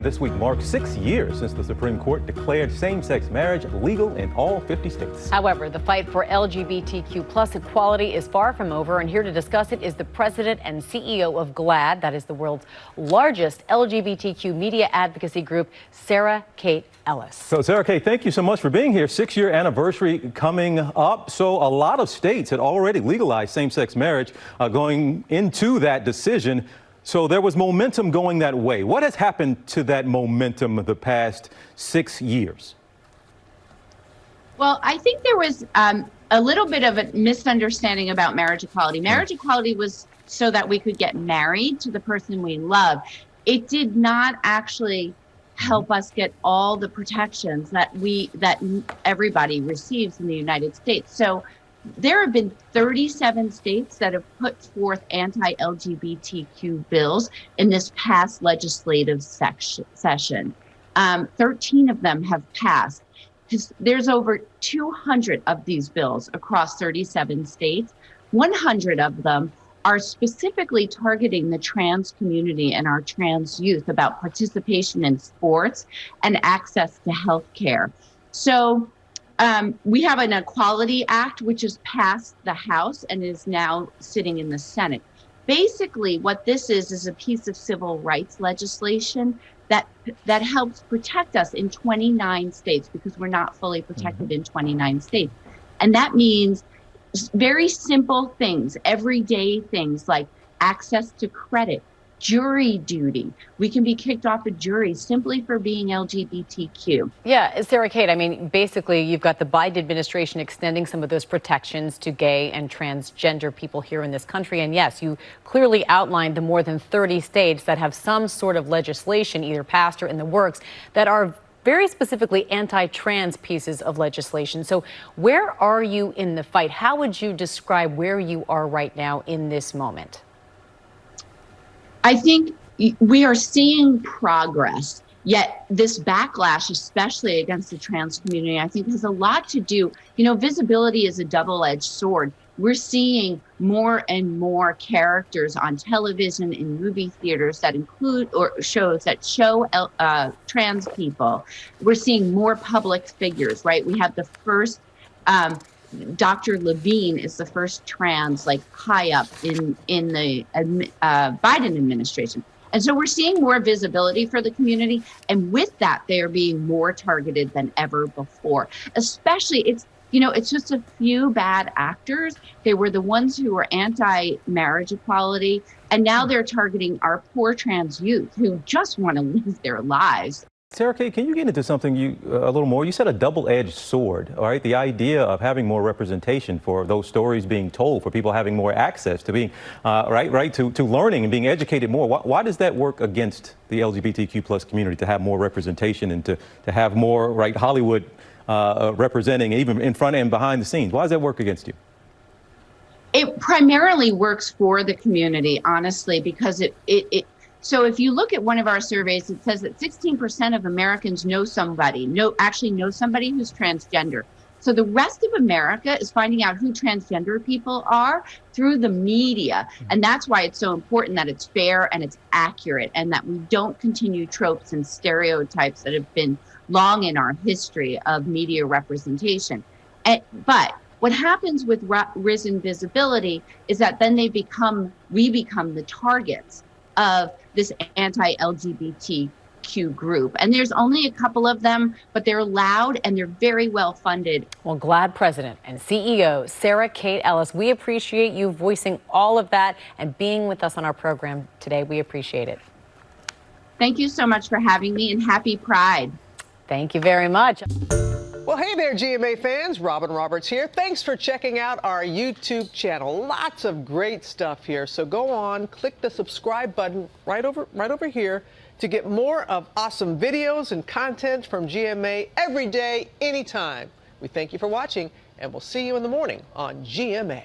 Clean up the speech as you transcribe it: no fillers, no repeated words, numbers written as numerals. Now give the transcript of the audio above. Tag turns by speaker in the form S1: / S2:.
S1: This week marks 6 years since the Supreme Court declared same-sex marriage legal in all 50 states.
S2: However, the fight for LGBTQ+ equality is far from over, and here to discuss it is the president and CEO of GLAAD, that is the world's largest LGBTQ media advocacy group, Sarah Kate Ellis.
S1: So, Sarah Kate, thank you so much for being here. 6-year anniversary coming up. So a lot of states had already legalized same-sex marriage going into that decision. So there was momentum going that way. What has happened to that momentum the past 6 years?
S3: Well, I think there was a little bit of a misunderstanding about marriage equality. Marriage equality was so that we could get married to the person we love. It did not actually help us get all the protections that everybody receives in the United States. So there have been 37 states that have put forth anti-LGBTQ bills in this past legislative session. 13 of them have passed. There's over 200 of these bills across 37 states. 100 of them are specifically targeting the trans community and our trans youth about participation in sports and access to health care. So we have an Equality Act, which has passed the House and is now sitting in the Senate. Basically, what this is a piece of civil rights legislation that helps protect us in 29 states, because we're not fully protected in 29 states. And that means very simple things, everyday things like access to credit, jury duty. We can be kicked off a jury simply for being LGBTQ.
S2: Yeah, Sarah Kate, I mean, basically, you've got the Biden administration extending some of those protections to gay and transgender people here in this country. And yes, you clearly outlined the more than 30 states that have some sort of legislation, either passed or in the works, that are very specifically anti-trans pieces of legislation. So where are you in the fight? How would you describe where you are right now in this moment?
S3: I think we are seeing progress, yet this backlash, especially against the trans community, I think has a lot to do. You know, visibility is a double-edged sword. We're seeing more and more characters on television, in movie theaters that include or shows that show trans people. We're seeing more public figures, right? We have the first Dr. Levine is the first trans, high up in the Biden administration. And so we're seeing more visibility for the community. And with that, they are being more targeted than ever before. Especially, it's just a few bad actors. They were the ones who were anti-marriage equality. And now they're targeting our poor trans youth who just want to live their lives.
S1: Sarah Kate, can you get into something a little more? You said a double-edged sword, all right? The idea of having more representation for those stories being told, for people having more access to being, to learning and being educated more. Why does that work against the LGBTQ+ community, to have more representation and to have more, Hollywood representing even in front and behind the scenes? Why does that work against you?
S3: It primarily works for the community, honestly, because so if you look at one of our surveys, it says that 16% of Americans know somebody who's transgender. So the rest of America is finding out who transgender people are through the media. And that's why it's so important that it's fair and it's accurate, and that we don't continue tropes and stereotypes that have been long in our history of media representation. But what happens with risen visibility is that then we become the targets of this anti-LGBTQ group. And there's only a couple of them, but they're loud and they're very well funded.
S2: Well, GLAAD President and CEO Sarah Kate Ellis, we appreciate you voicing all of that and being with us on our program today. We appreciate it.
S3: Thank you so much for having me, and happy Pride.
S2: Thank you very much.
S4: Well, hey there, GMA fans. Robin Roberts here. Thanks for checking out our YouTube channel. Lots of great stuff here. So go on, click the subscribe button right over here to get more of awesome videos and content from GMA every day, anytime. We thank you for watching, and we'll see you in the morning on GMA.